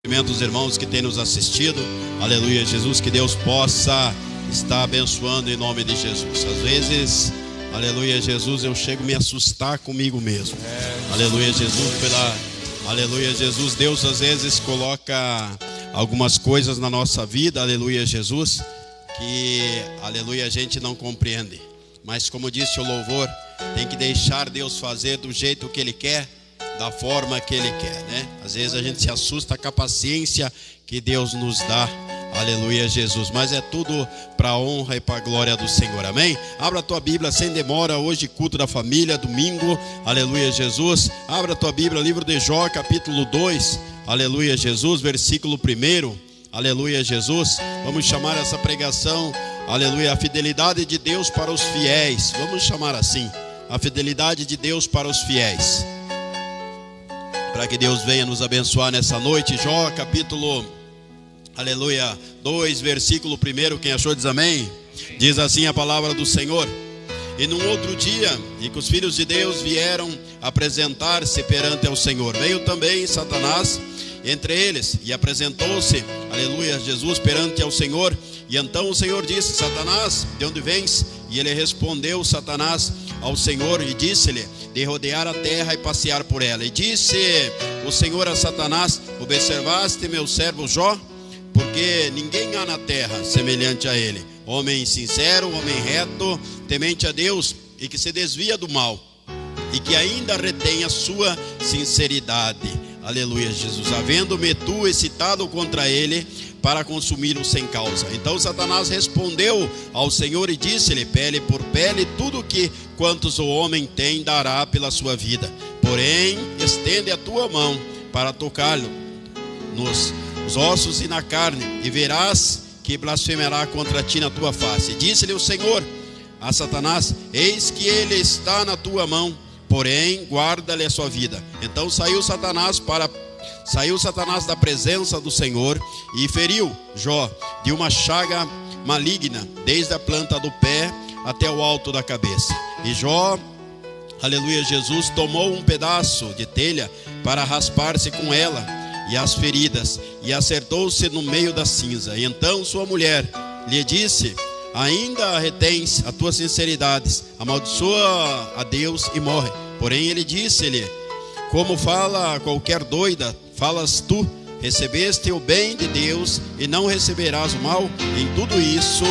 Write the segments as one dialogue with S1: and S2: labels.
S1: Cumprimento os irmãos que têm nos assistido. Aleluia, Jesus, que Deus possa estar abençoando em nome de Jesus. Às vezes, aleluia, Jesus, eu chego a me assustar comigo mesmo. Aleluia, Jesus, aleluia, Jesus, Deus às vezes coloca algumas coisas na nossa vida, aleluia, Jesus, que, aleluia, a gente não compreende. Mas como disse o louvor, tem que deixar Deus fazer do jeito que Ele quer, da forma que Ele quer, né? Às vezes a gente se assusta com a paciência que Deus nos dá, aleluia, Jesus, mas é tudo para a honra e para a glória do Senhor, amém? Abra a tua Bíblia sem demora, hoje culto da família, domingo, aleluia, Jesus. Abra a tua Bíblia, livro de Jó, capítulo 2, aleluia, Jesus, versículo 1, aleluia, Jesus. Vamos chamar essa pregação, aleluia, a fidelidade de Deus para os fiéis, vamos chamar assim, a fidelidade de Deus para os fiéis. Para que Deus venha nos abençoar nessa noite. Jó, capítulo, aleluia, 2, versículo 1, quem achou diz amém? Diz assim a palavra do Senhor: e num outro dia, em que os filhos de Deus vieram apresentar-se perante ao Senhor, veio também Satanás entre eles, e apresentou-se, aleluia, Jesus, perante ao Senhor. E então o Senhor disse: Satanás, de onde vens? E ele respondeu, Satanás, ao Senhor, e disse-lhe: de rodear a terra e passear por ela. E disse o Senhor a Satanás: observaste meu servo Jó? Porque ninguém há na terra semelhante a ele, homem sincero, homem reto, temente a Deus, e que se desvia do mal, e que ainda retém a sua sinceridade. Aleluia, Jesus, havendo-me tu excitado contra ele para consumi-lo sem causa. Então Satanás respondeu ao Senhor e disse-lhe: pele por pele, tudo que quantos o homem tem dará pela sua vida. Porém, estende a tua mão para tocá-lo nos ossos e na carne, e verás que blasfemará contra ti na tua face. Disse-lhe o Senhor a Satanás: eis que ele está na tua mão, porém guarda-lhe a sua vida. Então saiu Satanás da presença do Senhor e feriu Jó de uma chaga maligna, desde a planta do pé até o alto da cabeça. E Jó, aleluia, Jesus, tomou um pedaço de telha para raspar-se com ela e as feridas, e acertou-se no meio da cinza. E então sua mulher lhe disse: ainda retens a tua sinceridade, amaldiçoa a Deus e morre. Porém ele disse-lhe: como fala qualquer doida, falas tu, recebeste o bem de Deus e não receberás o mal. Em tudo isso,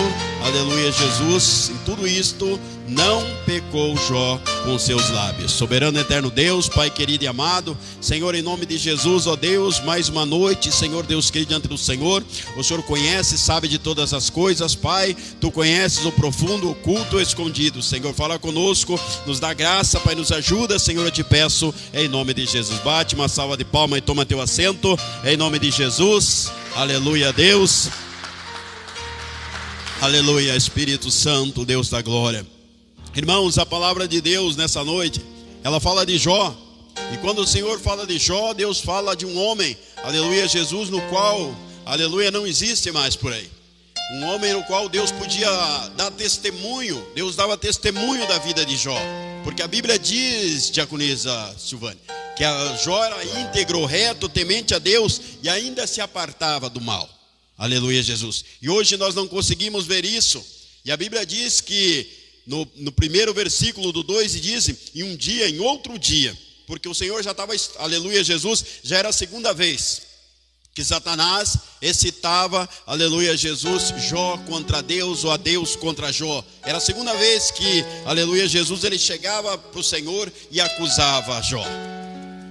S1: aleluia, Jesus, em tudo isto não pecou Jó com seus lábios. Soberano eterno Deus, Pai querido e amado, Senhor, em nome de Jesus, ó Deus, mais uma noite, Senhor Deus querido, diante do Senhor. O Senhor conhece, sabe de todas as coisas, Pai. Tu conheces o profundo, o oculto, o escondido. Senhor, fala conosco, nos dá graça, Pai, nos ajuda, Senhor, eu te peço, em nome de Jesus. Bate uma salva de palmas e toma teu assento, em nome de Jesus. Aleluia, Deus. Aleluia, Espírito Santo, Deus da glória. Irmãos, a palavra de Deus nessa noite, ela fala de Jó. E quando o Senhor fala de Jó, Deus fala de um homem, aleluia, Jesus, no qual, aleluia, não existe mais por aí. Um homem no qual Deus podia dar testemunho, Deus dava testemunho da vida de Jó. Porque a Bíblia diz, diaconisa Silvane, que a Jó era íntegro, reto, temente a Deus e ainda se apartava do mal. Aleluia, Jesus. E hoje nós não conseguimos ver isso. E a Bíblia diz que no primeiro versículo do 2 diz: em um dia, em outro dia, porque o Senhor já estava, aleluia, Jesus, já era a segunda vez que Satanás excitava, aleluia, Jesus, Jó contra Deus, ou a Deus contra Jó. Era a segunda vez que, aleluia, Jesus, ele chegava para o Senhor e acusava Jó.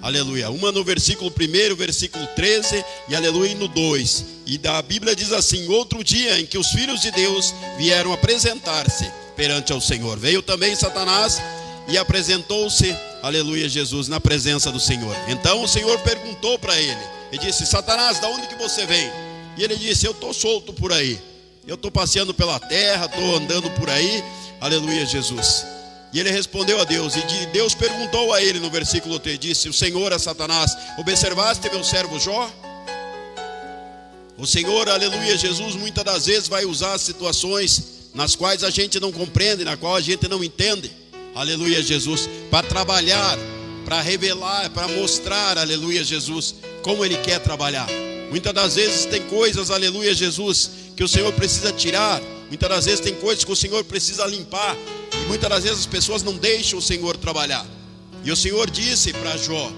S1: Aleluia, uma no versículo 1, versículo 13, e aleluia no 2. E da Bíblia diz assim: outro dia em que os filhos de Deus vieram apresentar-se perante ao Senhor, veio também Satanás e apresentou-se, aleluia, Jesus, na presença do Senhor. Então o Senhor perguntou para ele e disse: Satanás, da onde que você vem? E ele disse: eu estou solto por aí, eu estou passeando pela terra, estou andando por aí, aleluia, Jesus. E ele respondeu a Deus, e Deus perguntou a ele no versículo 3, disse o Senhor a Satanás: observaste meu servo Jó? O Senhor, aleluia, Jesus, muitas das vezes vai usar situações nas quais a gente não compreende, na qual a gente não entende, aleluia, Jesus, para trabalhar, para revelar, para mostrar, aleluia, Jesus, como Ele quer trabalhar. Muitas das vezes tem coisas, aleluia Jesus, que o Senhor precisa tirar. Muitas das vezes tem coisas que o Senhor precisa limpar. E muitas das vezes as pessoas não deixam o Senhor trabalhar. E o Senhor disse para Jó,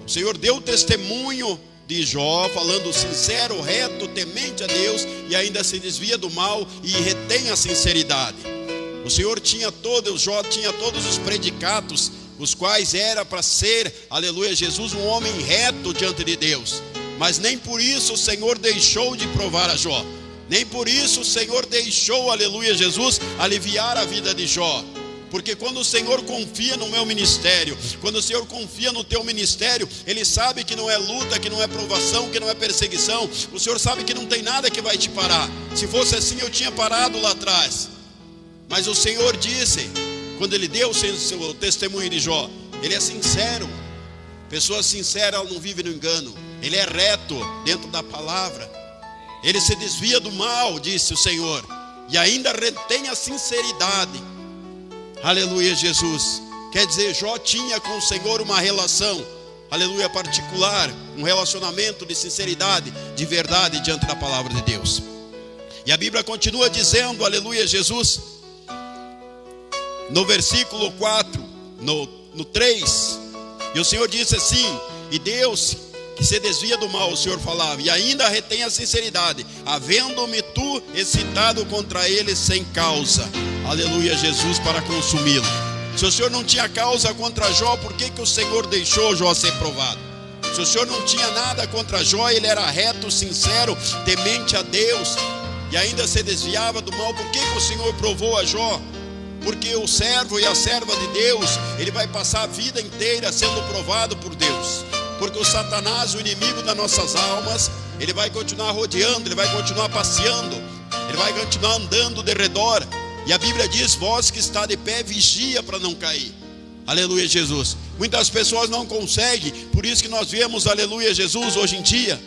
S1: o Senhor deu testemunho de Jó, falando sincero, reto, temente a Deus, e ainda se desvia do mal e retém a sinceridade. O Senhor tinha Jó tinha todos os predicados, os quais era para ser, aleluia Jesus, um homem reto diante de Deus. Mas nem por isso o Senhor deixou de provar a Jó. Nem por isso o Senhor deixou, aleluia Jesus, aliviar a vida de Jó. Porque quando o Senhor confia no meu ministério, quando o Senhor confia no teu ministério, Ele sabe que não é luta, que não é provação, que não é perseguição. O Senhor sabe que não tem nada que vai te parar. Se fosse assim eu tinha parado lá atrás. Mas o Senhor disse, quando Ele deu o testemunho de Jó, Ele é sincero. Pessoa sincera, ela não vive no engano. Ele é reto dentro da palavra. Ele se desvia do mal, disse o Senhor, e ainda retém a sinceridade. Aleluia Jesus. Quer dizer, Jó tinha com o Senhor uma relação, aleluia, particular, um relacionamento de sinceridade, de verdade diante da palavra de Deus. E a Bíblia continua dizendo, aleluia Jesus, no versículo 4, no 3, e o Senhor disse assim, e Deus que se desvia do mal, o Senhor falava, e ainda retém a sinceridade, havendo-me tu excitado contra ele sem causa, aleluia Jesus, para consumi-lo. Se o Senhor não tinha causa contra Jó, por que o Senhor deixou Jó ser provado? Se o Senhor não tinha nada contra Jó, ele era reto, sincero, temente a Deus, e ainda se desviava do mal, por que o Senhor provou a Jó? Porque o servo e a serva de Deus, ele vai passar a vida inteira sendo provado por Deus. Porque o Satanás, o inimigo das nossas almas, ele vai continuar rodeando, ele vai continuar passeando, ele vai continuar andando de redor. E a Bíblia diz, vós que está de pé, vigia para não cair. Aleluia Jesus. Muitas pessoas não conseguem, por isso que nós vemos, aleluia Jesus, hoje em dia,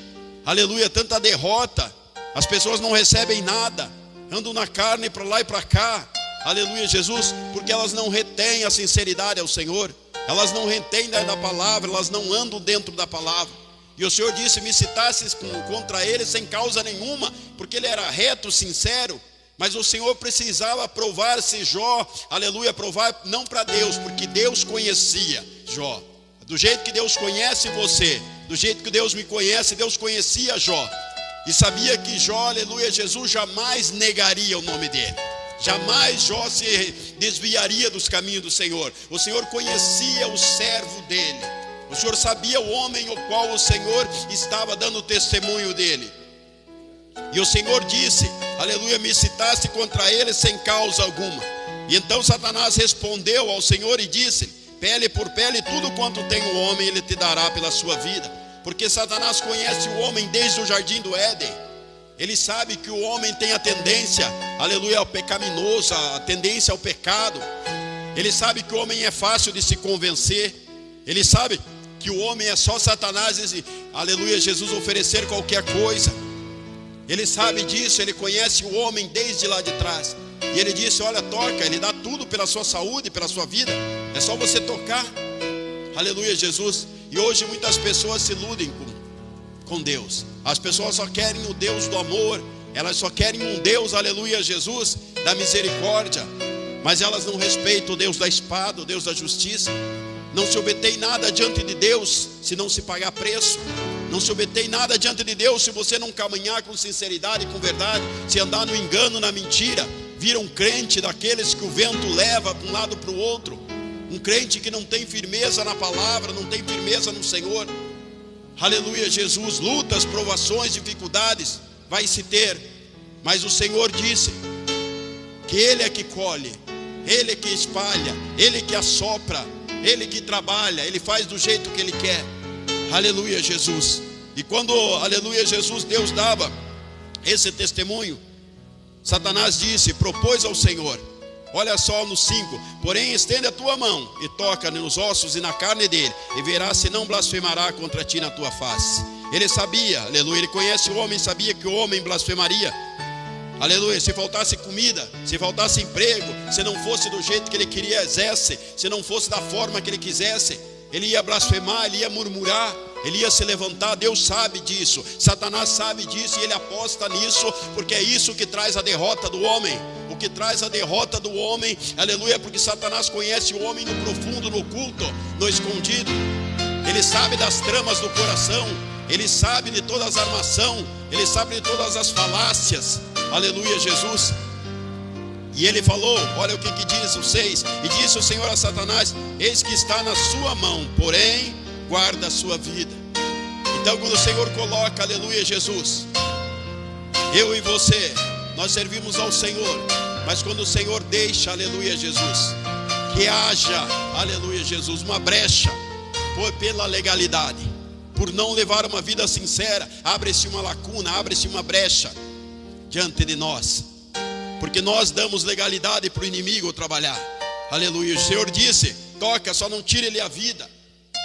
S1: aleluia, tanta derrota. As pessoas não recebem nada, andam na carne para lá e para cá. Aleluia Jesus, porque elas não retêm a sinceridade ao Senhor. Elas não retêm da palavra, elas não andam dentro da palavra. E o Senhor disse, me citasses contra ele sem causa nenhuma, porque ele era reto, sincero. Mas o Senhor precisava provar se Jó, aleluia, provar não para Deus, porque Deus conhecia Jó. Do jeito que Deus conhece você, do jeito que Deus me conhece, Deus conhecia Jó. E sabia que Jó, aleluia, Jesus jamais negaria o nome dele. Jamais Jó se desviaria dos caminhos do Senhor. O Senhor conhecia o servo dele. O Senhor sabia o homem ao qual o Senhor estava dando testemunho dele. E o Senhor disse, aleluia, me citaste contra ele sem causa alguma. E então Satanás respondeu ao Senhor e disse, pele por pele, tudo quanto tem o homem, ele te dará pela sua vida. Porque Satanás conhece o homem desde o jardim do Éden. Ele sabe que o homem tem a tendência, aleluia, ao pecaminoso, a tendência ao pecado. Ele sabe que o homem é fácil de se convencer. Ele sabe que o homem é só Satanás, aleluia, Jesus oferecer qualquer coisa. Ele sabe disso, ele conhece o homem desde lá de trás. E ele disse, olha, toca, ele dá tudo pela sua saúde, pela sua vida. É só você tocar. Aleluia, Jesus. E hoje muitas pessoas se iludem com Deus. As pessoas só querem o Deus do amor. Elas só querem um Deus, aleluia, Jesus, da misericórdia. Mas elas não respeitam o Deus da espada, o Deus da justiça. Não se obtém nada diante de Deus se não se pagar preço. Não se obtém nada diante de Deus se você não caminhar com sinceridade e com verdade. Se andar no engano, na mentira. Vira um crente daqueles que o vento leva de um lado para o outro. Um crente que não tem firmeza na palavra, não tem firmeza no Senhor. Aleluia, Jesus. Lutas, provações, dificuldades vai se ter. Mas o Senhor disse que Ele é que colhe, Ele é que espalha, Ele que assopra, Ele que trabalha, Ele faz do jeito que Ele quer. Aleluia, Jesus. E quando, aleluia, Jesus, Deus dava esse testemunho, Satanás disse, propôs ao Senhor, olha só no 5, porém estende a tua mão e toca nos ossos e na carne dele, e verás se não blasfemará contra ti na tua face. Ele sabia, aleluia, ele conhece o homem, sabia que o homem blasfemaria. Aleluia, se faltasse comida, se faltasse emprego, se não fosse do jeito que ele quisesse, se não fosse da forma que ele quisesse, ele ia blasfemar, ele ia murmurar, ele ia se levantar. Deus sabe disso, Satanás sabe disso, e ele aposta nisso, porque é isso que traz a derrota do homem. O que traz a derrota do homem, aleluia, porque Satanás conhece o homem no profundo, no oculto, no escondido. Ele sabe das tramas do coração, ele sabe de todas as armações, ele sabe de todas as falácias, aleluia, Jesus. E ele falou, olha o que diz o 6: e disse o Senhor a Satanás: eis que está na sua mão, porém guarda a sua vida. Então quando o Senhor coloca, aleluia, Jesus, eu e você, nós servimos ao Senhor, mas quando o Senhor deixa, aleluia, Jesus, que haja, aleluia, Jesus, uma brecha pela legalidade, por não levar uma vida sincera, abre-se uma lacuna, abre-se uma brecha diante de nós, porque nós damos legalidade para o inimigo trabalhar, aleluia. O Senhor disse: toca, só não tire ele a vida.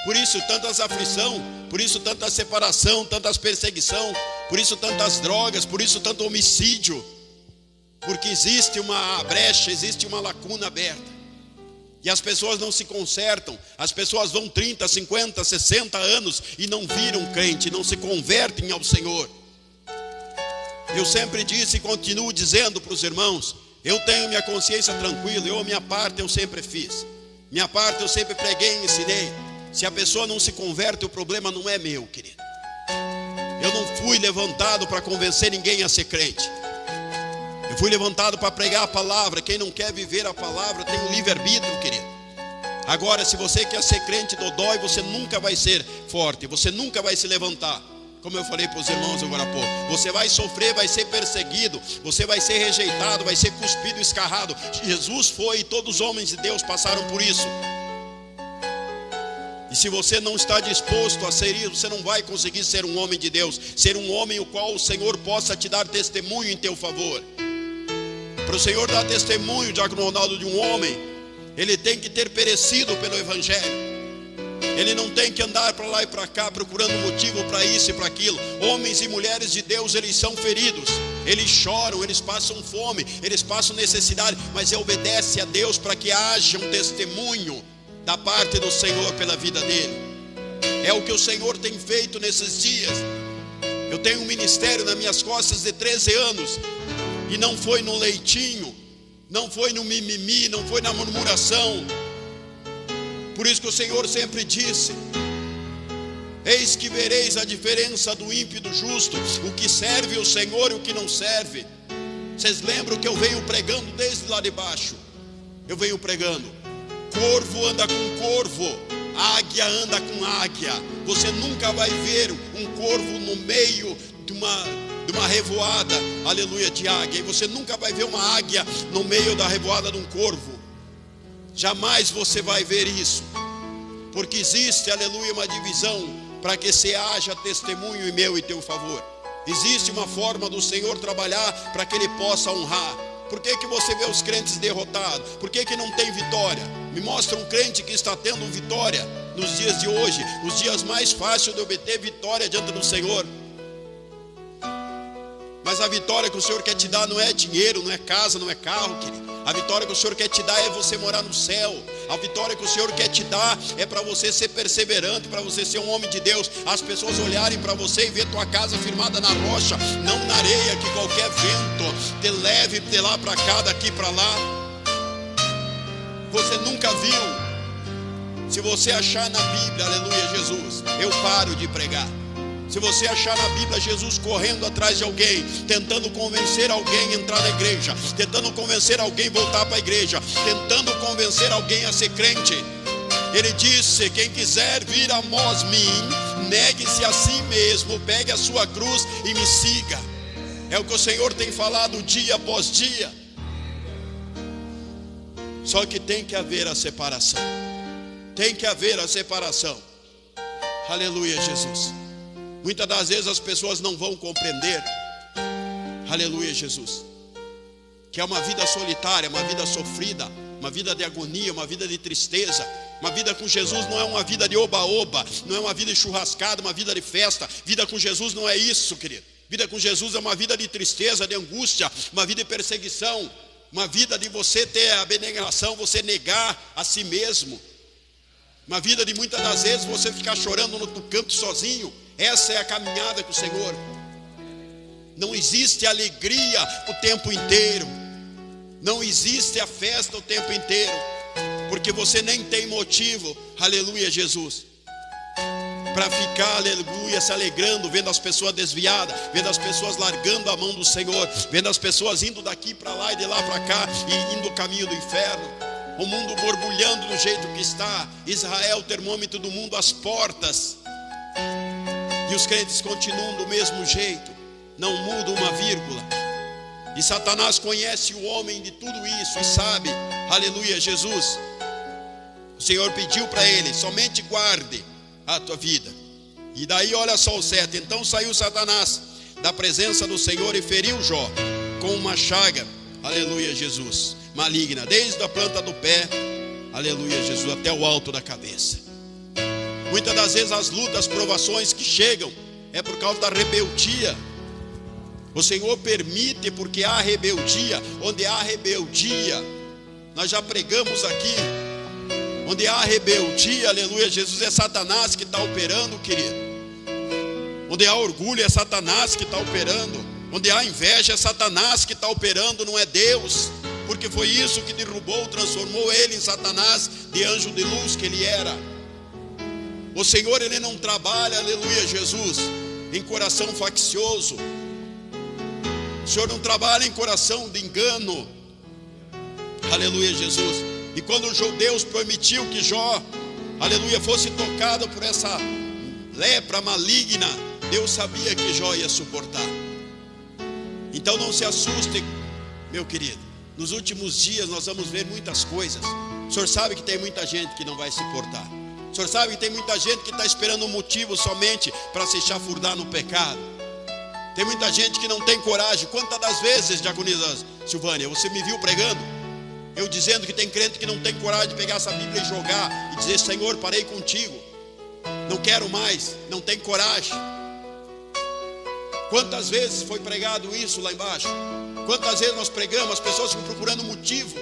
S1: Por isso tantas aflição, por isso tanta separação, tantas perseguição, por isso tantas drogas, por isso tanto homicídio, porque existe uma brecha, existe uma lacuna aberta, e as pessoas não se consertam. As pessoas vão 30, 50, 60 anos e não viram crente, não se convertem ao Senhor. Eu sempre disse e continuo dizendo para os irmãos: eu tenho minha consciência tranquila, a minha parte eu sempre fiz, minha parte eu sempre preguei e ensinei. Se a pessoa não se converte, o problema não é meu, querido. Eu não fui levantado para convencer ninguém a ser crente, eu fui levantado para pregar a palavra. Quem não quer viver a palavra tem um livre-arbítrio, querido. Agora, se você quer ser crente dodói, você nunca vai ser forte, você nunca vai se levantar. Como eu falei para os irmãos agora há pouco, você vai sofrer, vai ser perseguido, você vai ser rejeitado, vai ser cuspido, escarrado. Jesus foi, e todos os homens de Deus passaram por isso. E se você não está disposto a ser isso, você não vai conseguir ser um homem de Deus, ser um homem o qual o Senhor possa te dar testemunho em teu favor. Para o Senhor dar testemunho, Diácono Ronaldo, de um homem, ele tem que ter perecido pelo Evangelho. Ele não tem que andar para lá e para cá procurando motivo para isso e para aquilo. Homens e mulheres de Deus, eles são feridos, eles choram, eles passam fome, eles passam necessidade, mas obedece a Deus para que haja um testemunho da parte do Senhor pela vida dele. É o que o Senhor tem feito nesses dias. Eu tenho um ministério nas minhas costas de 13 anos, e não foi no leitinho, não foi no mimimi, não foi na murmuração. Por isso que o Senhor sempre disse: eis que vereis a diferença do ímpio e do justo, o que serve o Senhor e o que não serve. Vocês lembram que eu venho pregando desde lá de baixo? Eu venho pregando: corvo anda com corvo, águia anda com águia. Você nunca vai ver um corvo no meio de uma revoada, aleluia, de águia. E você nunca vai ver uma águia no meio da revoada de um corvo. Jamais você vai ver isso, porque existe, aleluia, uma divisão para que se haja testemunho em meu e teu favor. Existe uma forma do Senhor trabalhar para que Ele possa honrar. Por que você vê os crentes derrotados? Por que não tem vitória? Me mostra um crente que está tendo vitória nos dias de hoje, os dias mais fáceis de obter vitória diante do Senhor. Mas a vitória que o Senhor quer te dar não é dinheiro, não é casa, não é carro, querido. A vitória que o Senhor quer te dar é você morar no céu. A vitória que o Senhor quer te dar é para você ser perseverante, para você ser um homem de Deus. As pessoas olharem para você e ver tua casa firmada na rocha, não na areia, que qualquer vento te leve de lá para cá, daqui para lá. Você nunca viu. Se você achar na Bíblia, aleluia, Jesus, eu paro de pregar. Se você achar na Bíblia Jesus correndo atrás de alguém, tentando convencer alguém a entrar na igreja, tentando convencer alguém a voltar para a igreja, tentando convencer alguém a ser crente, ele disse: quem quiser vir após mim, negue-se a si mesmo, pegue a sua cruz e me siga. É o que o Senhor tem falado dia após dia. Só que tem que haver a separação. Tem que haver a separação. Aleluia, Jesus. Muitas das vezes as pessoas não vão compreender, aleluia, Jesus, que é uma vida solitária, uma vida sofrida, uma vida de agonia, uma vida de tristeza. Uma vida com Jesus não é uma vida de oba-oba, não é uma vida de churrascada, uma vida de festa. Vida com Jesus não é isso, querido. Vida com Jesus é uma vida de tristeza, de angústia, uma vida de perseguição, uma vida de você ter a abnegação, você negar a si mesmo. Uma vida de muitas das vezes você ficar chorando no canto sozinho. Essa é a caminhada com o Senhor. Não existe alegria o tempo inteiro. Não existe a festa o tempo inteiro. Porque você nem tem motivo, aleluia, Jesus, para ficar, aleluia, se alegrando, vendo as pessoas desviadas, vendo as pessoas largando a mão do Senhor, vendo as pessoas indo daqui para lá e de lá para cá, e indo o caminho do inferno. O mundo borbulhando do jeito que está. Israel, o termômetro do mundo, às portas. E os crentes continuam do mesmo jeito. Não muda uma vírgula. E Satanás conhece o homem de tudo isso e sabe, aleluia, Jesus. O Senhor pediu para ele: somente guarde a tua vida. E daí olha só o 7. Então saiu Satanás da presença do Senhor e feriu Jó com uma chaga, aleluia, Jesus, maligna, desde a planta do pé, aleluia, Jesus, até o alto da cabeça. Muitas das vezes as lutas, as provações que chegam é por causa da rebeldia. O Senhor permite porque há rebeldia. Onde há rebeldia, nós já pregamos aqui, onde há rebeldia, aleluia, Jesus, é Satanás que está operando, querido. Onde há orgulho, é Satanás que está operando. Onde há inveja, é Satanás que está operando, não é Deus. Porque foi isso que derrubou, transformou ele em Satanás, de anjo de luz que ele era. O Senhor, ele não trabalha, aleluia, Jesus, em coração faccioso. O Senhor não trabalha em coração de engano, aleluia, Jesus. E quando Deus permitiu que Jó, aleluia, fosse tocado por essa lepra maligna, Deus sabia que Jó ia suportar. Então não se assuste, meu querido. Nos últimos dias nós vamos ver muitas coisas. O Senhor sabe que tem muita gente que não vai se portar. O Senhor sabe que tem muita gente que está esperando um motivo somente para se chafurdar no pecado. Tem muita gente que não tem coragem. Quantas das vezes, diaconisa Silvânia, você me viu pregando? Eu dizendo que tem crente que não tem coragem de pegar essa Bíblia e jogar e dizer: Senhor, parei contigo, não quero mais, não tem coragem. Quantas vezes foi pregado isso lá embaixo? Quantas vezes nós pregamos, as pessoas ficam procurando motivo,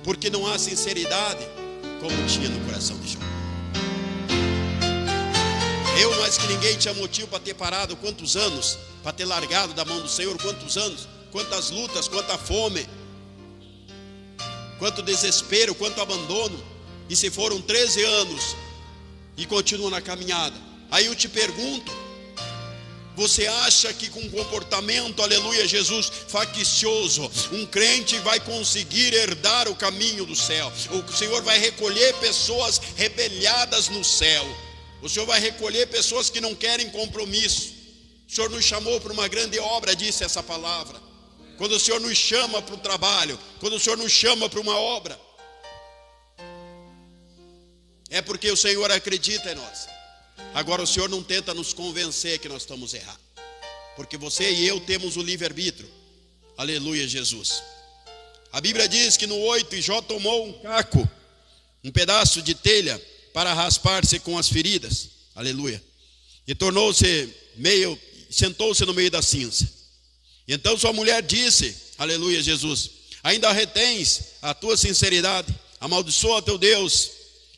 S1: porque não há sinceridade como tinha no coração de Jó. Eu, mais que ninguém, tinha motivo para ter parado quantos anos, para ter largado da mão do Senhor quantos anos, quantas lutas, quanta fome, quanto desespero, quanto abandono. E se foram 13 anos e continua na caminhada. Aí eu te pergunto, você acha que com comportamento, aleluia, Jesus, faccioso, um crente vai conseguir herdar o caminho do céu? O Senhor vai recolher pessoas rebelhadas no céu. O Senhor vai recolher pessoas que não querem compromisso. O Senhor nos chamou para uma grande obra, disse essa palavra. Quando o Senhor nos chama para o trabalho, quando o Senhor nos chama para uma obra, é porque o Senhor acredita em nós. Agora o Senhor não tenta nos convencer que nós estamos errados, porque você e eu temos o livre-arbítrio. Aleluia, Jesus. A Bíblia diz que no 8, Jó tomou um caco, um pedaço de telha, para raspar-se com as feridas. Aleluia. E sentou-se no meio da cinza. E então sua mulher disse: aleluia, Jesus, ainda retens a tua sinceridade, amaldiçoa teu Deus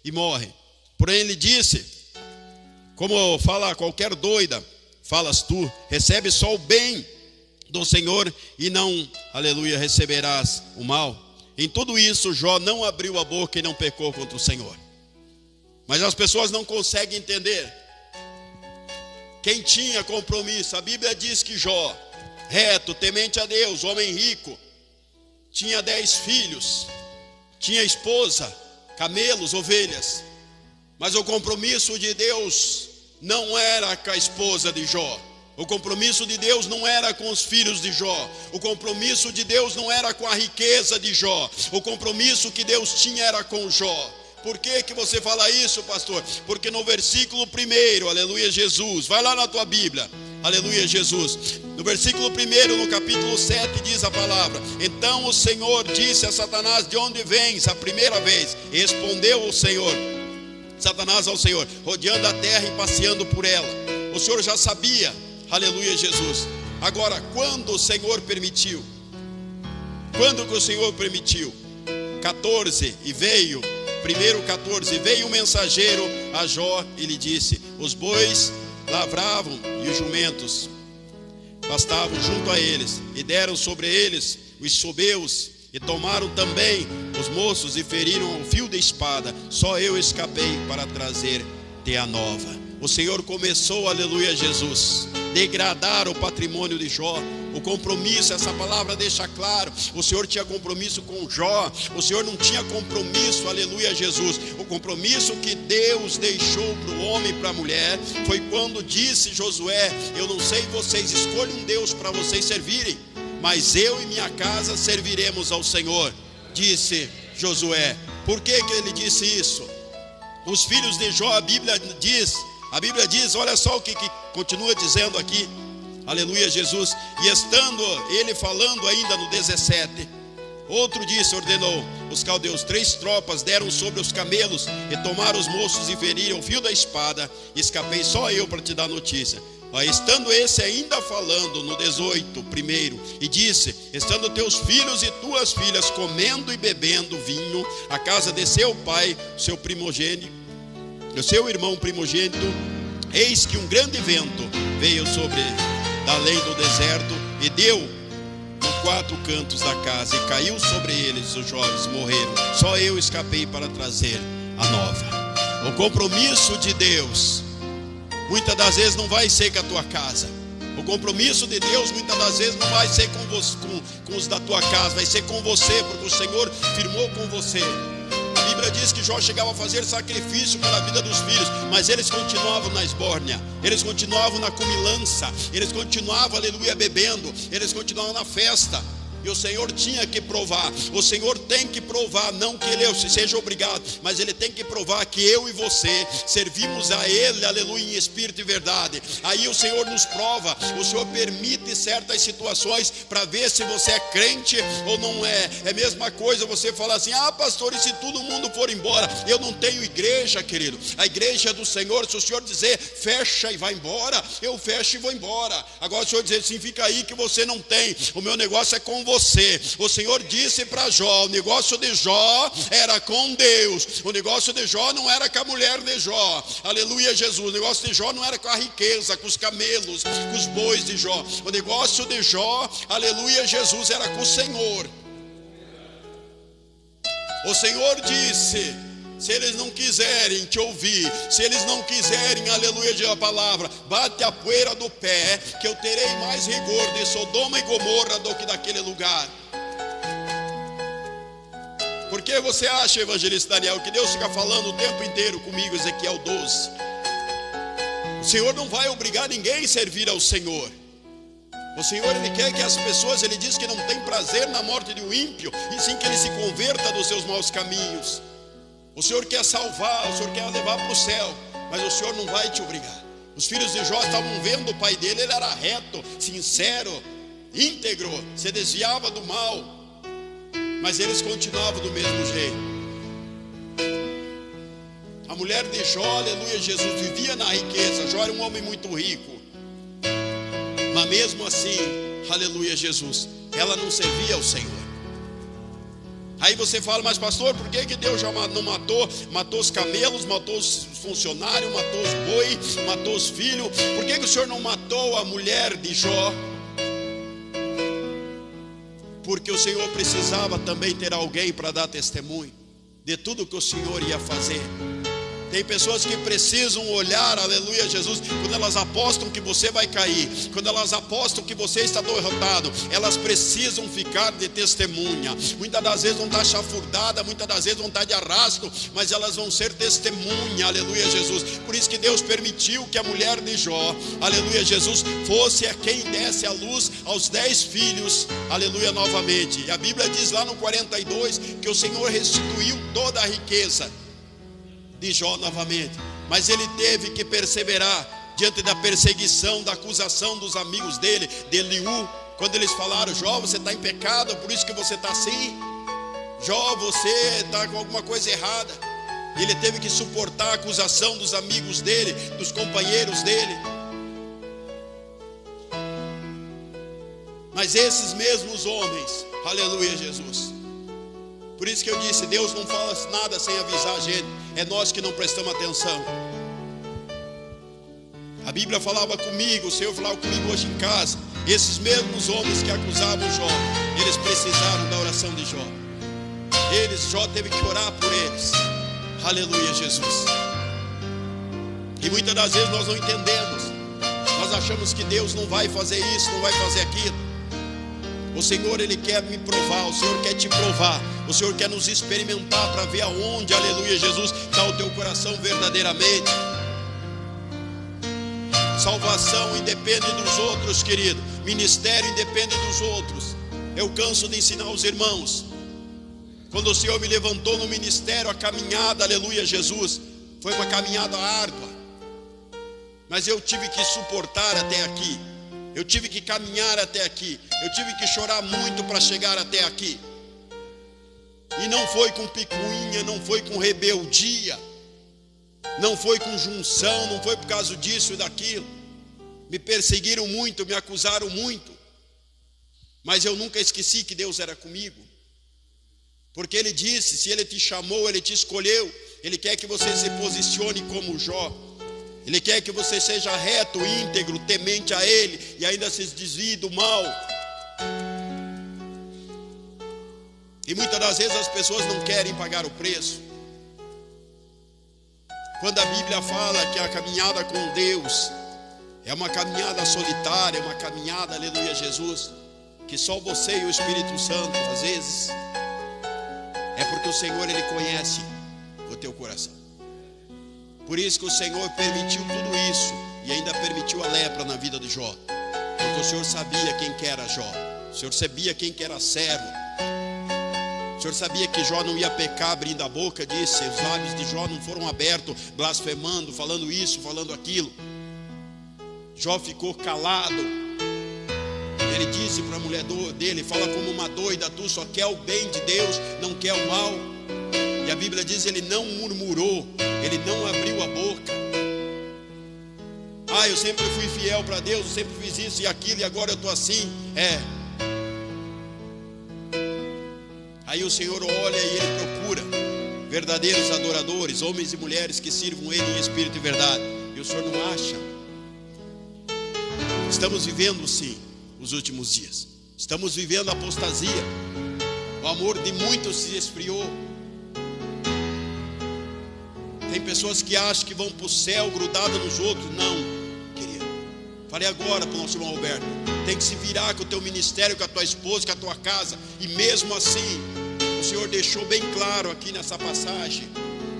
S1: e morre. Porém ele disse: como fala qualquer doida, falas tu, recebe só o bem do Senhor e não, aleluia, receberás o mal. Em tudo isso Jó não abriu a boca e não pecou contra o Senhor. Mas as pessoas não conseguem entender. Quem tinha compromisso, a Bíblia diz que Jó, reto, temente a Deus, homem rico, tinha 10 filhos, tinha esposa, camelos, ovelhas. Mas o compromisso de Deus não era com a esposa de Jó. O compromisso de Deus não era com os filhos de Jó. O compromisso de Deus não era com a riqueza de Jó. O compromisso que Deus tinha era com Jó. Por que você fala isso, pastor? Porque no versículo 1, aleluia, Jesus, vai lá na tua Bíblia, aleluia, Jesus, no versículo 1, no capítulo 7, diz a palavra: então o Senhor disse a Satanás: de onde vens? A primeira vez respondeu o Senhor, Satanás ao Senhor, rodeando a terra e passeando por ela. O Senhor já sabia, aleluia, Jesus. Agora, quando o Senhor permitiu? Quando que o Senhor permitiu? 14, e veio, primeiro 14, veio um mensageiro a Jó e lhe disse: os bois lavravam e os jumentos pastavam junto a eles, e deram sobre eles os sobeus, e tomaram também os moços e feriram o fio da espada. Só eu escapei para trazer-te a nova. O Senhor começou, aleluia Jesus, degradar o patrimônio de Jó. O compromisso, essa palavra deixa claro, o Senhor tinha compromisso com Jó. O Senhor não tinha compromisso, aleluia Jesus. O compromisso que Deus deixou para o homem e para a mulher foi quando disse Josué: eu não sei vocês, escolham um Deus para vocês servirem, mas eu e minha casa serviremos ao Senhor, disse Josué. Por que ele disse isso? Os filhos de Jó, a Bíblia diz, olha só o que continua dizendo aqui, aleluia Jesus. E estando ele falando ainda no 17, outro disse, ordenou os caldeus: 3 tropas deram sobre os camelos e tomaram os moços e feriram o fio da espada. Escapei só eu para te dar notícia. Estando esse ainda falando no 18, primeiro, e disse: estando teus filhos e tuas filhas comendo e bebendo vinho, a casa de seu pai, seu primogênito, o seu irmão primogênito, eis que um grande vento veio sobre da além do deserto e deu em 4 cantos da casa, e caiu sobre eles, os jovens morreram. Só eu escapei para trazer a nova. O compromisso de Deus muitas das vezes não vai ser com a tua casa. O compromisso de Deus muitas das vezes não vai ser com os da tua casa, vai ser com você, porque o Senhor firmou com você. A Bíblia diz que Jó chegava a fazer sacrifício pela vida dos filhos, mas eles continuavam na esbórnia, eles continuavam na comilança, eles continuavam, aleluia, bebendo, eles continuavam na festa. E o Senhor tinha que provar, o Senhor tem que provar, não que Ele seja obrigado, mas Ele tem que provar que eu e você servimos a Ele, aleluia, em espírito e verdade. Aí o Senhor nos prova, o Senhor permite certas situações para ver se você é crente ou não é. É a mesma coisa você falar assim: ah, pastor, e se todo mundo for embora? Eu não tenho igreja, querido. A igreja é do Senhor. Se o Senhor dizer fecha e vai embora, eu fecho e vou embora. Agora o Senhor dizer assim: fica aí que você não tem, o meu negócio é com você. O Senhor disse para Jó: o negócio de Jó era com Deus. O negócio de Jó não era com a mulher de Jó, aleluia Jesus. O negócio de Jó não era com a riqueza, com os camelos, com os bois de Jó. O negócio de Jó, aleluia Jesus, era com o Senhor. O Senhor disse: se eles não quiserem te ouvir, se eles não quiserem, aleluia, a palavra, bate a poeira do pé, que eu terei mais rigor de Sodoma e Gomorra do que daquele lugar. Por que você acha, evangelista Daniel, que Deus fica falando o tempo inteiro comigo, Ezequiel 12? O Senhor não vai obrigar ninguém a servir ao Senhor. O Senhor, Ele quer que as pessoas, Ele diz que não tem prazer na morte de um ímpio, e sim que ele se converta dos seus maus caminhos. O Senhor quer salvar, o Senhor quer levar para o céu, mas o Senhor não vai te obrigar. Os filhos de Jó estavam vendo o pai dele, ele era reto, sincero, íntegro, se desviava do mal, mas eles continuavam do mesmo jeito. A mulher de Jó, aleluia Jesus, vivia na riqueza. Jó era um homem muito rico, mas mesmo assim, aleluia Jesus, ela não servia ao Senhor. Aí você fala: mas pastor, por que Deus já não matou? Matou os camelos, matou os funcionários, matou os bois, matou os filhos. Por que o Senhor não matou a mulher de Jó? Porque o Senhor precisava também ter alguém para dar testemunho de tudo que o Senhor ia fazer. Tem pessoas que precisam olhar, aleluia Jesus, quando elas apostam que você vai cair, quando elas apostam que você está derrotado, elas precisam ficar de testemunha. Muitas das vezes vão estar chafurdadas, muitas das vezes vão estar de arrasto, mas elas vão ser testemunha, aleluia Jesus. Por isso que Deus permitiu que a mulher de Jó, aleluia Jesus, fosse a quem desse a luz aos 10 filhos, aleluia, novamente. E a Bíblia diz lá no 42 que o Senhor restituiu toda a riqueza de Jó novamente, mas ele teve que perseverar diante da perseguição, da acusação dos amigos dele, de Eliú, quando eles falaram: Jó, você está em pecado, por isso que você está assim. Jó, você está com alguma coisa errada. Ele teve que suportar a acusação dos amigos dele, dos companheiros dele. Mas esses mesmos homens, aleluia Jesus, Por isso que eu disse, Deus não fala nada sem avisar a gente. É nós que não prestamos atenção. A Bíblia falava comigo, o Senhor falava comigo hoje em casa. Esses mesmos homens que acusavam Jó, eles precisaram da oração de Jó. Jó teve que orar por eles. Aleluia, Jesus. E muitas das vezes nós não entendemos. Nós achamos que Deus não vai fazer isso, não vai fazer aquilo. O Senhor, Ele quer me provar, o Senhor quer te provar, o Senhor quer nos experimentar para ver aonde, aleluia, Jesus, está o teu coração verdadeiramente. Salvação independe dos outros, querido. Ministério independe dos outros. Eu canso de ensinar os irmãos. Quando o Senhor me levantou no ministério, a caminhada, aleluia, Jesus, foi uma caminhada árdua. Mas eu tive que suportar até aqui. Eu tive que caminhar até aqui. Eu tive que chorar muito para chegar até aqui. E não foi com picuinha, não foi com rebeldia, não foi com junção, não foi por causa disso e daquilo. Me perseguiram muito, me acusaram muito. Mas eu nunca esqueci que Deus era comigo. Porque Ele disse, se Ele te chamou, Ele te escolheu, Ele quer que você se posicione como Jó. Ele quer que você seja reto, íntegro, temente a Ele e ainda se desvie do mal. E muitas das vezes as pessoas não querem pagar o preço. Quando a Bíblia fala que a caminhada com Deus é uma caminhada solitária, é uma caminhada, aleluia, Jesus, que só você e o Espírito Santo, às vezes, é porque o Senhor, Ele conhece o teu coração. Por isso que o Senhor permitiu tudo isso e ainda permitiu a lepra na vida de Jó. Porque o Senhor sabia quem que era Jó. O Senhor sabia quem que era servo. O Senhor sabia que Jó não ia pecar abrindo a boca, disse, os lábios de Jó não foram abertos, blasfemando, falando isso, falando aquilo. Jó ficou calado. Ele disse para a mulher dele, fala como uma doida, tu só quer o bem de Deus, não quer o mal. E a Bíblia diz, ele não murmurou, ele não abriu a boca. Ah, eu sempre fui fiel para Deus, eu sempre fiz isso e aquilo e agora eu estou assim. Aí o Senhor olha e Ele procura verdadeiros adoradores, homens e mulheres que sirvam Ele em espírito e verdade. E o Senhor não acha. Estamos vivendo sim os últimos dias. Estamos vivendo a apostasia. O amor de muitos se esfriou. Tem pessoas que acham que vão para o céu grudadas nos outros. Não, querido. Falei agora para o nosso irmão Alberto. Tem que se virar com o teu ministério, com a tua esposa, com a tua casa. E mesmo assim, o Senhor deixou bem claro aqui nessa passagem.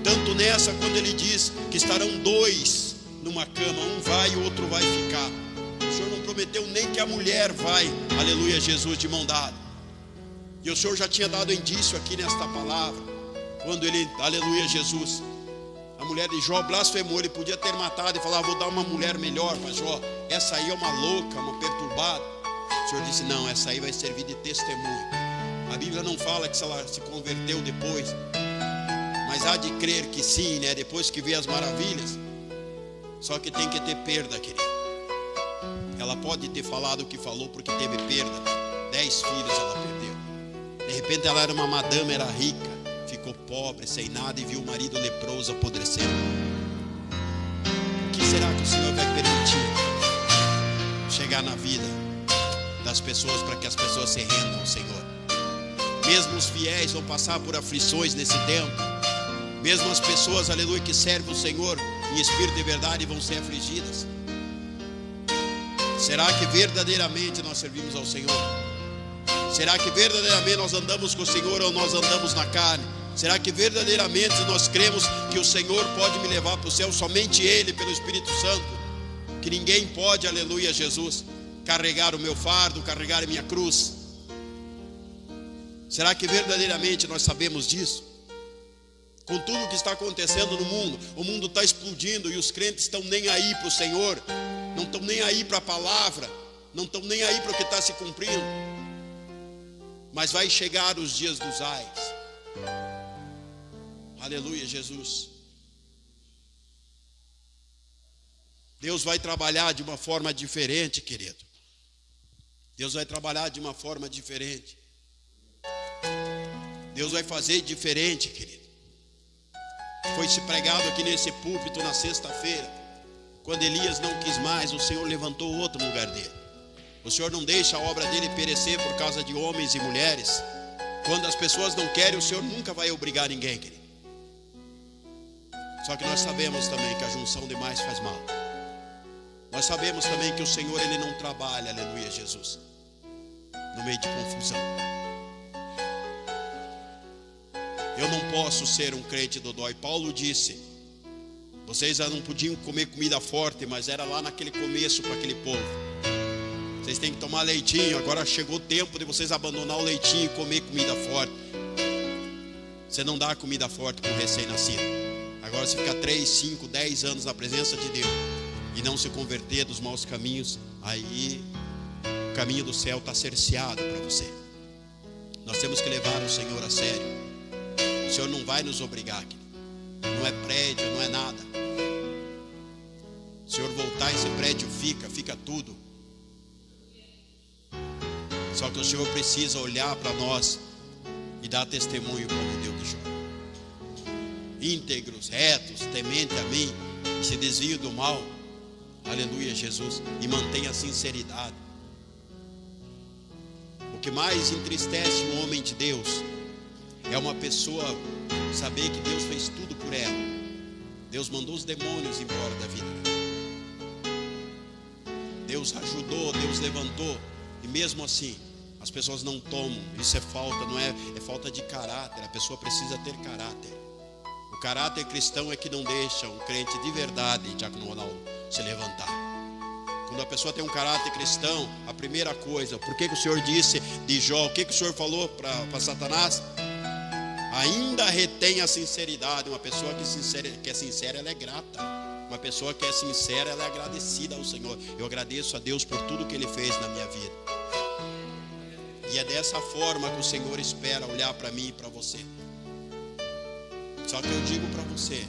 S1: Tanto nessa quando Ele diz que estarão dois numa cama. Um vai e o outro vai ficar. O Senhor não prometeu nem que a mulher vai, aleluia, Jesus, de mão dada. E o Senhor já tinha dado indício aqui nesta palavra. Quando Ele, aleluia, Jesus, a mulher de Jó blasfemou. Ele podia ter matado e falar, vou dar uma mulher melhor para Jó. Essa aí é uma louca, uma perturbada. O Senhor disse, não, essa aí vai servir de testemunho. A Bíblia não fala que ela se converteu depois, mas há de crer que sim, né? Depois que vê as maravilhas. Só que tem que ter perda, querido. Ela pode ter falado o que falou porque teve perda. 10 filhos ela perdeu. De repente ela era uma madame, era rica, ficou pobre, sem nada e viu o marido leproso apodrecendo. O que será que o Senhor vai permitir chegar na vida das pessoas para que as pessoas se rendam ao Senhor? Mesmo os fiéis vão passar por aflições nesse tempo. Mesmo as pessoas, aleluia, que servem o Senhor em espírito e verdade vão ser afligidas. Será que verdadeiramente nós servimos ao Senhor? Será que verdadeiramente nós andamos com o Senhor ou nós andamos na carne? Será que verdadeiramente nós cremos que o Senhor pode me levar para o céu? Somente Ele, pelo Espírito Santo. Que ninguém pode, aleluia, Jesus, carregar o meu fardo, carregar a minha cruz. Será que verdadeiramente nós sabemos disso? Com tudo o que está acontecendo no mundo, o mundo está explodindo e os crentes estão nem aí para o Senhor, não estão nem aí para a palavra, não estão nem aí para o que está se cumprindo. Mas vai chegar os dias dos ais. Aleluia, Jesus. Deus vai trabalhar de uma forma diferente, querido. Deus vai trabalhar de uma forma diferente. Deus vai fazer diferente, querido. Foi se pregado aqui nesse púlpito na sexta-feira. Quando Elias não quis mais, o Senhor levantou outro no lugar dele. O Senhor não deixa a obra dele perecer por causa de homens e mulheres. Quando as pessoas não querem, o Senhor nunca vai obrigar ninguém, querido. Só que nós sabemos também que a junção demais faz mal. Nós sabemos também que o Senhor, Ele não trabalha, aleluia, Jesus, no meio de confusão. Eu não posso ser um crente dodói. Paulo disse: vocês já não podiam comer comida forte, mas era lá naquele começo para aquele povo. Vocês têm que tomar leitinho. Agora chegou o tempo de vocês abandonar o leitinho e comer comida forte. Você não dá comida forte para um recém-nascido. Agora você fica 3, 5, 10 anos na presença de Deus e não se converter dos maus caminhos, aí o caminho do céu está cerceado para você. Nós temos que levar o Senhor a sério. O Senhor não vai nos obrigar aqui. Não é prédio, não é nada. O Senhor voltar, esse prédio fica tudo. Só que o Senhor precisa olhar para nós e dar testemunho como Deus de Jó. Íntegros, retos, temente a mim, se desvio do mal, aleluia, Jesus, e mantenha a sinceridade. O que mais entristece um homem de Deus é uma pessoa saber que Deus fez tudo por ela. Deus mandou os demônios embora da vida dela. Deus ajudou, Deus levantou, e mesmo assim as pessoas não tomam. Isso é falta, não é falta de caráter. A pessoa precisa ter caráter. O caráter cristão é que não deixa um crente de verdade, Diácono Ronaldo, se levantar. Quando a pessoa tem um caráter cristão, a primeira coisa, por que o Senhor disse de Jó, o que o Senhor falou para Satanás? Ainda retém a sinceridade. Uma pessoa que é sincera, ela é grata. Uma pessoa que é sincera, ela é agradecida ao Senhor. Eu agradeço a Deus por tudo que Ele fez na minha vida. E é dessa forma que o Senhor espera olhar para mim e para você. Só que eu digo para você,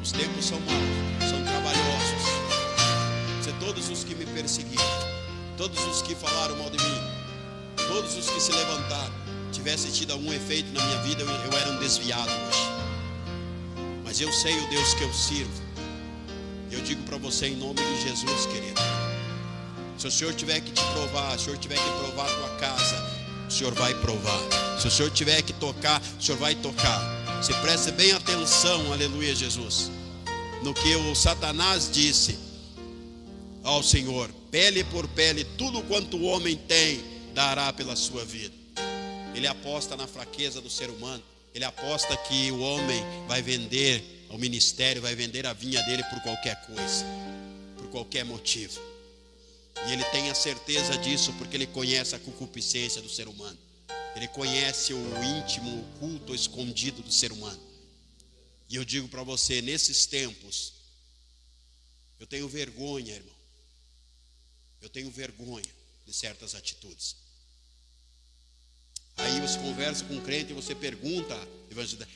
S1: os tempos são maus, são trabalhosos. Se todos os que me perseguiram, todos os que falaram mal de mim, todos os que se levantaram, tivesse tido algum efeito na minha vida, eu era um desviado hoje. Mas eu sei o Deus que eu sirvo. Eu digo para você em nome de Jesus, querido. Se o Senhor tiver que te provar, se o Senhor tiver que provar a tua casa, o Senhor vai provar. Se o Senhor tiver que tocar, o Senhor vai tocar. Se preste bem atenção, aleluia, Jesus, no que o Satanás disse ao Senhor: pele por pele, tudo quanto o homem tem, dará pela sua vida. Ele aposta na fraqueza do ser humano. Ele aposta que o homem vai vender o ministério, vai vender a vinha dele por qualquer coisa, por qualquer motivo. E ele tem a certeza disso porque ele conhece a concupiscência do ser humano. Ele conhece o íntimo, o oculto, o escondido do ser humano. E eu digo para você, nesses tempos, eu tenho vergonha, irmão. Eu tenho vergonha de certas atitudes. Aí você conversa com um crente e você pergunta,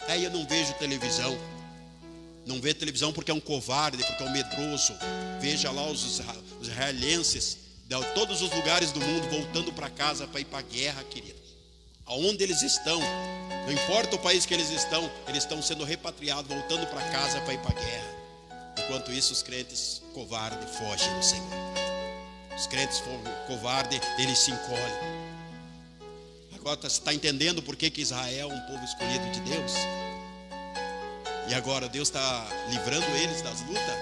S1: aí eu não vejo televisão. Não vê televisão porque é um covarde, porque é um medroso. Veja lá os israelenses de todos os lugares do mundo voltando para casa para ir para a guerra, querido. Aonde eles estão, não importa o país que eles estão sendo repatriados, voltando para casa para ir para a guerra. Enquanto isso, os crentes covardes fogem do Senhor. Os crentes covardes, eles se encolhem. Agora você está entendendo por que Israel é um povo escolhido de Deus? E agora Deus está livrando eles das lutas,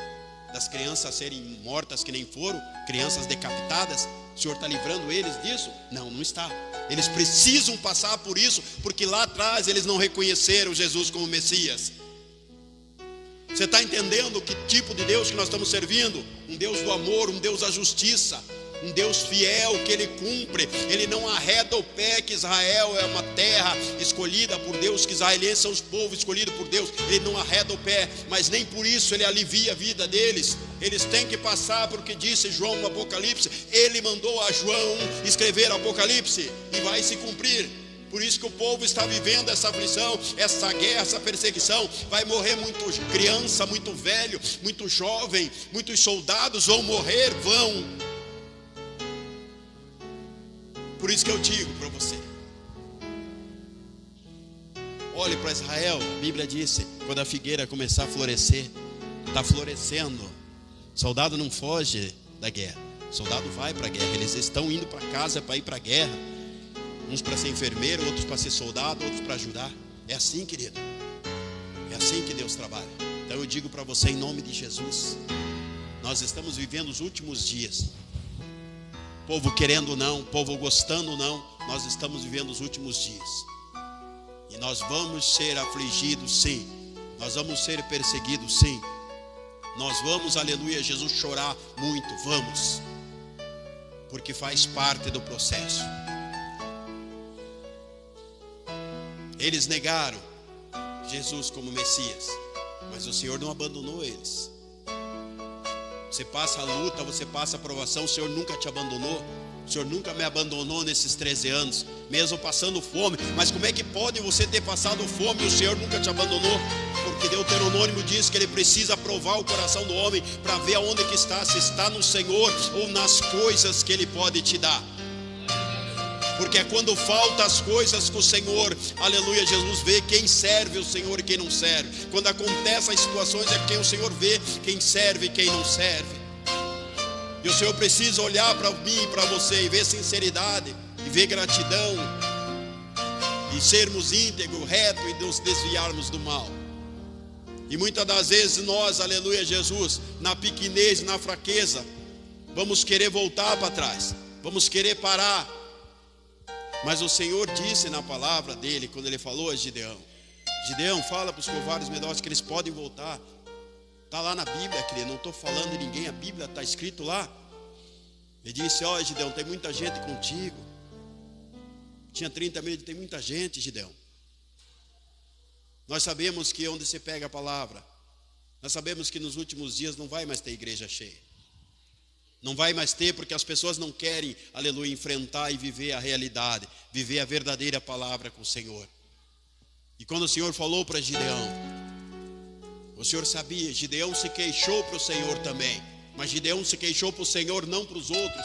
S1: das crianças serem mortas que nem foram, crianças decapitadas. O Senhor está livrando eles disso? Não, não está. Eles precisam passar por isso, porque lá atrás eles não reconheceram Jesus como Messias. Você está entendendo que tipo de Deus que nós estamos servindo? Um Deus do amor, um Deus da justiça, um Deus fiel que Ele cumpre. Ele não arreda o pé que Israel é uma terra escolhida por Deus, que israelenses são os povos escolhidos por Deus. Ele não arreda o pé, mas nem por isso Ele alivia a vida deles. Eles têm que passar por o que disse João no Apocalipse. Ele mandou a João escrever Apocalipse e vai se cumprir. Por isso que o povo está vivendo essa aflição, essa guerra, essa perseguição. Vai morrer muito criança, muito velho, muito jovem. Muitos soldados vão morrer, vão. Por isso que eu digo para você, Olhe para Israel, a Bíblia disse, quando a figueira começar a florescer, está florescendo, soldado não foge da guerra, soldado vai para a guerra. Eles estão indo para casa para ir para a guerra, uns para ser enfermeiro, outros para ser soldado, outros para ajudar. É assim, querido, é assim que Deus trabalha. Então eu digo para você, em nome de Jesus, nós estamos vivendo os últimos dias. Povo querendo ou não, povo gostando ou não, nós estamos vivendo os últimos dias. E nós vamos ser afligidos, sim. Nós vamos ser perseguidos, sim. Nós vamos, aleluia, Jesus, chorar muito, vamos. Porque faz parte do processo. Eles negaram Jesus como Messias, mas o Senhor não abandonou eles. Você passa a luta, você passa a provação, o Senhor nunca te abandonou. O Senhor nunca me abandonou nesses 13 anos, mesmo passando fome. Mas como é que pode você ter passado fome e o Senhor nunca te abandonou? Porque Deuteronômio diz que Ele precisa provar o coração do homem para ver aonde que está, se está no Senhor ou nas coisas que Ele pode te dar. Porque é quando faltam as coisas que o Senhor, aleluia, Jesus vê quem serve o Senhor e quem não serve. Quando acontecem as situações é quem o Senhor vê quem serve e quem não serve. E o Senhor precisa olhar para mim e para você e ver sinceridade, e ver gratidão, e sermos íntegros, retos e nos desviarmos do mal. E muitas das vezes nós, aleluia, Jesus, na pequenez, na fraqueza, vamos querer voltar para trás, vamos querer parar. Mas o Senhor disse na palavra dele, quando ele falou a Gideão: Gideão, fala para os covardes medrosos que eles podem voltar. Está lá na Bíblia, querido, não estou falando de ninguém, a Bíblia está escrito lá. Ele disse: ó, Gideão, tem muita gente contigo. Tinha 30 mil, tem muita gente, Gideão. Nós sabemos que onde você pega a palavra, nós sabemos que nos últimos dias não vai mais ter igreja cheia. Não vai mais ter, porque as pessoas não querem, aleluia, enfrentar e viver a realidade, viver a verdadeira palavra com o Senhor. E quando o Senhor falou para Gideão, o Senhor sabia, Gideão se queixou para o Senhor também, mas Gideão se queixou para o Senhor, não para os outros.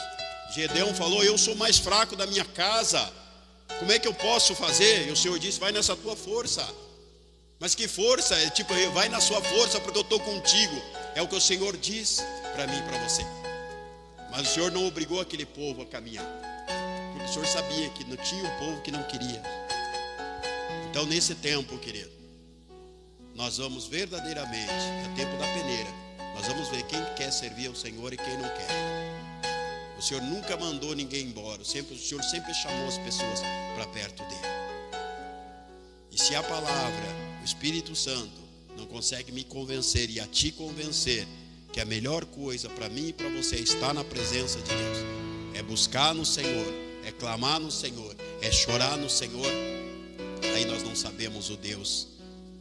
S1: Gideão falou: eu sou mais fraco da minha casa, como é que eu posso fazer? E o Senhor disse: vai nessa tua força. Mas que força? É tipo, vai na sua força porque eu estou contigo. É o que o Senhor diz para mim e para você. Mas o Senhor não obrigou aquele povo a caminhar, porque o Senhor sabia que não tinha um povo que não queria. Então nesse tempo, querido, nós vamos verdadeiramente, é tempo da peneira, nós vamos ver quem quer servir ao Senhor e quem não quer. O Senhor nunca mandou ninguém embora, o Senhor sempre chamou as pessoas para perto dele. E se a palavra, o Espírito Santo, não consegue me convencer e a te convencer que a melhor coisa para mim e para você é estar na presença de Deus, é buscar no Senhor, é clamar no Senhor, é chorar no Senhor, aí nós não sabemos o Deus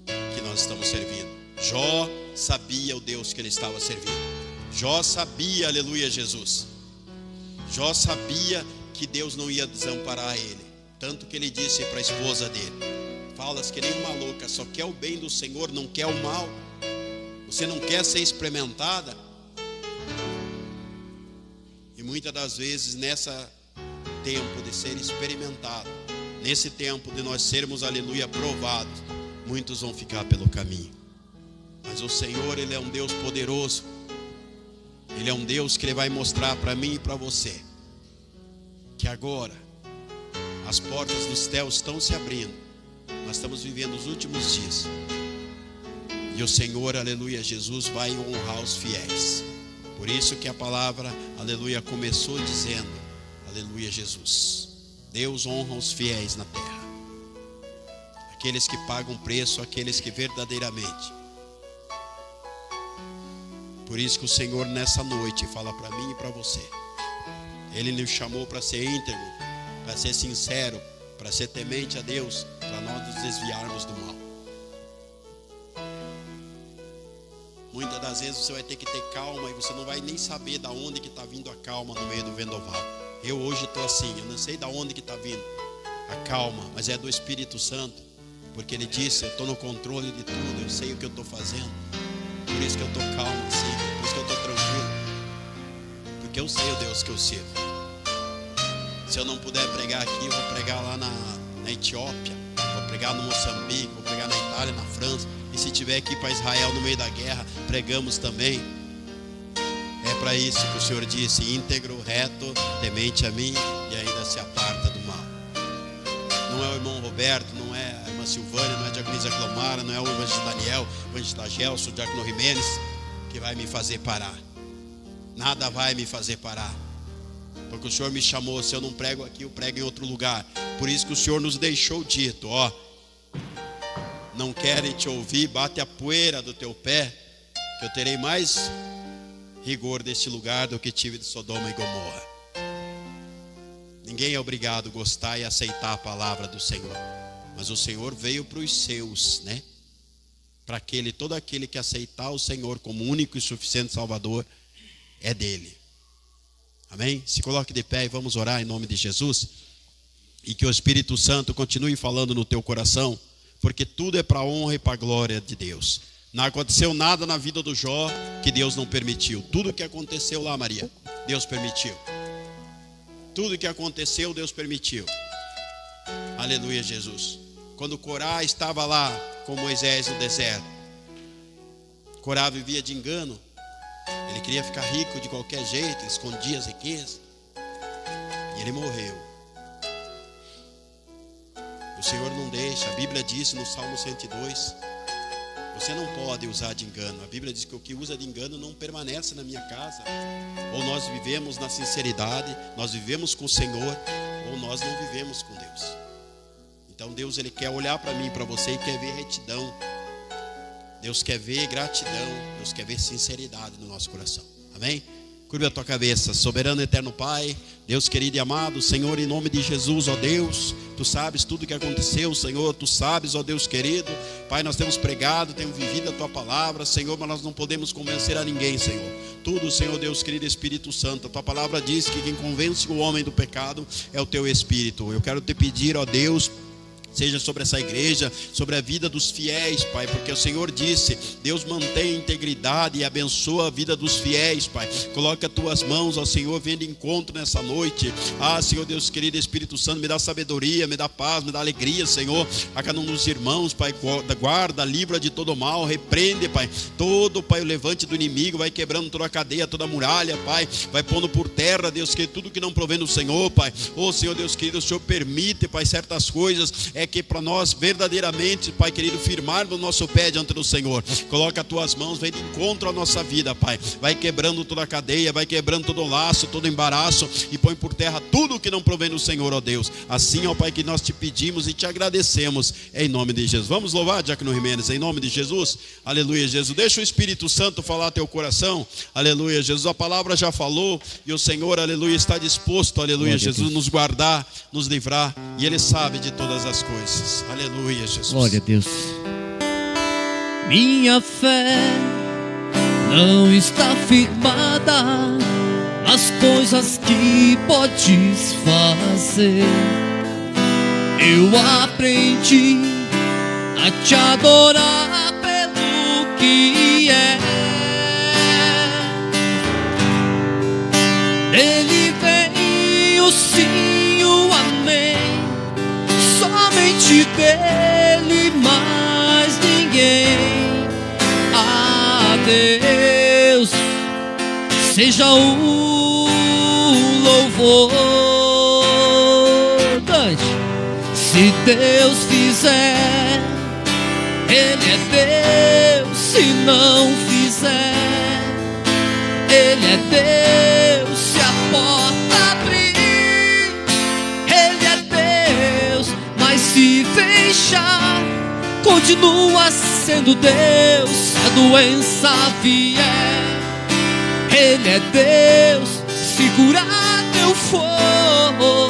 S1: que nós estamos servindo. Jó sabia o Deus que ele estava servindo. Jó sabia, aleluia, Jesus. Jó sabia que Deus não ia desamparar ele, tanto que ele disse para a esposa dele: falas que nem uma louca, só quer o bem do Senhor, não quer o mal. Você não quer ser experimentada? E muitas das vezes nesse tempo de ser experimentado, nesse tempo de nós sermos, aleluia, provados, muitos vão ficar pelo caminho. Mas o Senhor, Ele é um Deus poderoso. Ele é um Deus que Ele vai mostrar para mim e para você que agora as portas dos céus estão se abrindo. Nós estamos vivendo os últimos dias. E o Senhor, aleluia, Jesus vai honrar os fiéis. Por isso que a palavra, aleluia, começou dizendo: aleluia, Jesus, Deus honra os fiéis na terra, aqueles que pagam preço, aqueles que verdadeiramente. Por isso que o Senhor nessa noite fala para mim e para você: Ele nos chamou para ser íntegro, para ser sincero, para ser temente a Deus, para nós nos desviarmos do mal. Muitas das vezes você vai ter que ter calma e você não vai nem saber da onde que está vindo a calma no meio do vendaval. Eu hoje estou assim, eu não sei da onde que está vindo a calma, mas é do Espírito Santo, porque Ele disse: eu estou no controle de tudo, eu sei o que eu estou fazendo. Por isso que eu estou calmo assim, por isso que eu estou tranquilo, porque eu sei o Deus que eu sirvo. Se eu não puder pregar aqui, eu vou pregar lá na Etiópia, vou pregar no Moçambique, vou pregar na Itália, na França. E se tiver aqui para Israel no meio da guerra, pregamos também. É para isso que o Senhor disse: íntegro, reto, temente a mim e ainda se aparta do mal. Não é o irmão Roberto, não é a irmã Silvânia, não é a diaconisa Clomara, não é o evangelista Daniel, o evangelista Gelson, o diácono Jimenez que vai me fazer parar. Nada vai me fazer parar, porque o Senhor me chamou. Se eu não prego aqui, eu prego em outro lugar. Por isso que o Senhor nos deixou dito: ó, não querem te ouvir, bate a poeira do teu pé, que eu terei mais rigor deste lugar do que tive de Sodoma e Gomorra. Ninguém é obrigado a gostar e aceitar a palavra do Senhor, mas o Senhor veio para os seus, né? Para todo aquele que aceitar o Senhor como único e suficiente Salvador, é dele. Amém? Se coloque de pé e vamos orar em nome de Jesus. E que o Espírito Santo continue falando no teu coração, porque tudo é para a honra e para a glória de Deus. Não aconteceu nada na vida do Jó que Deus não permitiu. Tudo que aconteceu lá, Maria, Deus permitiu. Tudo que aconteceu, Deus permitiu. Aleluia, Jesus. Quando Corá estava lá com Moisés no deserto, Corá vivia de engano. Ele queria ficar rico de qualquer jeito, escondia as riquezas. E ele morreu. O Senhor não deixa. A Bíblia diz no Salmo 102: você não pode usar de engano. A Bíblia diz que o que usa de engano não permanece na minha casa. Ou nós vivemos na sinceridade, nós vivemos com o Senhor, ou nós não vivemos com Deus. Então Deus, Ele quer olhar para mim e para você e quer ver retidão. Deus quer ver gratidão. Deus quer ver sinceridade no nosso coração. Amém? Curva a tua cabeça. Soberano eterno Pai, Deus querido e amado, Senhor, em nome de Jesus, ó Deus, Tu sabes tudo o que aconteceu, Senhor. Tu sabes, ó Deus querido. Pai, nós temos pregado, temos vivido a Tua palavra, Senhor, mas nós não podemos convencer a ninguém, Senhor. Tudo, Senhor Deus querido, Espírito Santo. A Tua palavra diz que quem convence o homem do pecado é o Teu Espírito. Eu quero te pedir, ó Deus, seja sobre essa igreja, sobre a vida dos fiéis, Pai, porque o Senhor disse: Deus mantém a integridade e abençoa a vida dos fiéis, Pai. Coloca as Tuas mãos, ó Senhor, vem de encontro nessa noite. Ah, Senhor Deus querido, Espírito Santo, me dá sabedoria, me dá paz, me dá alegria, Senhor, a cada um dos irmãos, Pai. Guarda, livra de todo mal, repreende, Pai, todo, Pai, o levante do inimigo, vai quebrando toda a cadeia, toda a muralha, Pai, vai pondo por terra, Deus querido, tudo que não provém do Senhor, Pai. Oh, Senhor Deus querido, o Senhor permite, Pai, certas coisas, que para nós verdadeiramente, Pai querido, firmarmos o nosso pé diante do Senhor. Coloca as Tuas mãos, vem de encontro à nossa vida, Pai. Vai quebrando toda a cadeia, vai quebrando todo o laço, todo o embaraço, e põe por terra tudo que não provém do Senhor, ó Deus. Assim, ó Pai, que nós te pedimos e te agradecemos, em nome de Jesus. Vamos louvar, diácono Jimenez, em nome de Jesus. Aleluia, Jesus. Deixa o Espírito Santo falar teu coração. Aleluia, Jesus. A palavra já falou e o Senhor, aleluia, está disposto, aleluia, Jesus, nos guardar, nos livrar, e Ele sabe de todas as coisas. Aleluia, Jesus.
S2: Glória a Deus. Minha fé não está firmada nas coisas que podes fazer. Eu aprendi a te adorar pelo que é. Dele vem o sim, o amém. Somente dele, mais ninguém. A Deus seja o louvor. Cante. Se Deus fizer, Ele é Deus. Se não fizer, Ele é Deus. Se a porta abrir, Ele é Deus. Mas se fechar, continua sendo Deus. Se a doença vier, Ele é Deus. Se curar eu for,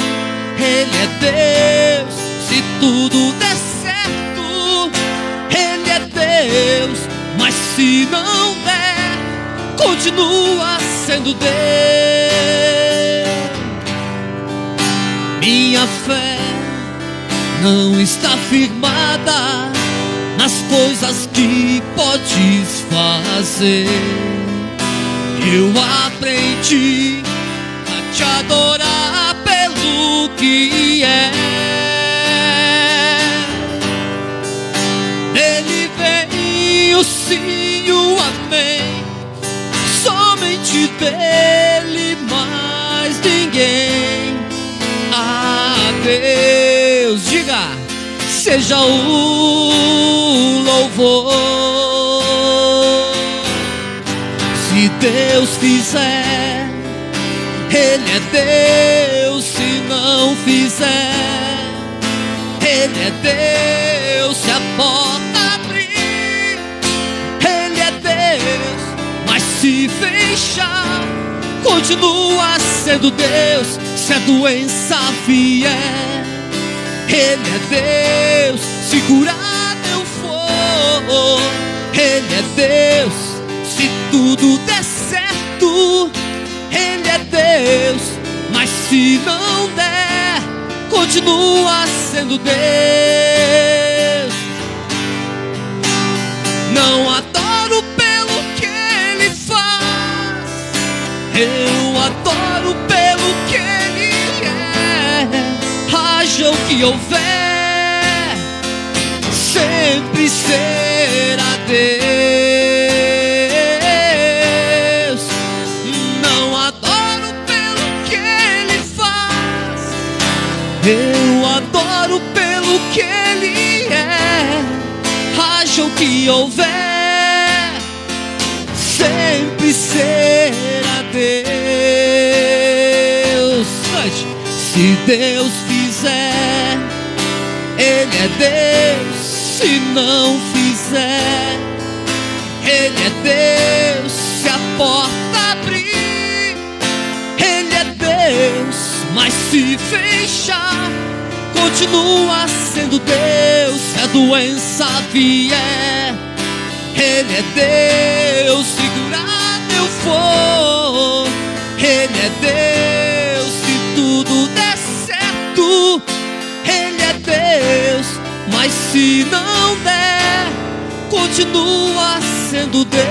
S2: Ele é Deus. Se tudo der certo, Ele é Deus. Mas se não der, continua sendo Deus. Minha fé não está firmada nas coisas que podes fazer. Eu aprendi a te adorar pelo que é. alguém a Deus, diga, seja o louvor. Se Deus fizer, Ele é Deus. Se não fizer, Ele é Deus. Se a porta abrir, Ele é Deus. Mas se fechar, continua sendo Deus. Se a doença vier, Ele é Deus. Se curar eu for, Ele é Deus. Se tudo der certo, Ele é Deus. Mas se não der, continua sendo Deus. Não adoro pelo que Ele faz, eu adoro pelo que Ele é. Haja o que houver, sempre será Deus. Não adoro pelo que Ele faz, eu adoro pelo que Ele é. Haja o que houver, sempre será Deus. Se Deus fizer, Ele é Deus. Se não fizer, Ele é Deus. Se a porta abrir, Ele é Deus. Mas se fechar, continua sendo Deus. Se a doença vier, Ele é Deus. Se curar eu for, Ele é Deus. Se tudo der certo, Ele é Deus. Mas se não der, continua sendo Deus.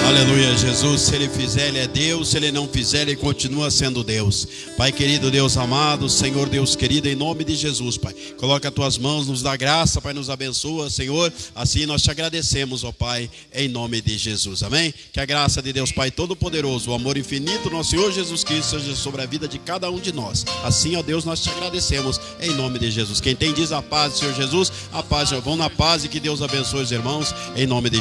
S1: Aleluia, Jesus. Se Ele fizer, Ele é Deus. Se Ele não fizer, Ele continua sendo Deus. Pai querido, Deus amado, Senhor Deus querido, em nome de Jesus, Pai, coloca as Tuas mãos, nos dá graça, Pai, nos abençoa, Senhor. Assim nós te agradecemos, ó Pai, em nome de Jesus, amém? Que a graça de Deus Pai Todo-Poderoso, o amor infinito do nosso Senhor Jesus Cristo seja sobre a vida de cada um de nós. Assim, ó Deus, nós te agradecemos, em nome de Jesus. Quem tem diz a paz do Senhor Jesus, a paz. Vão na paz e que Deus abençoe os irmãos, em nome de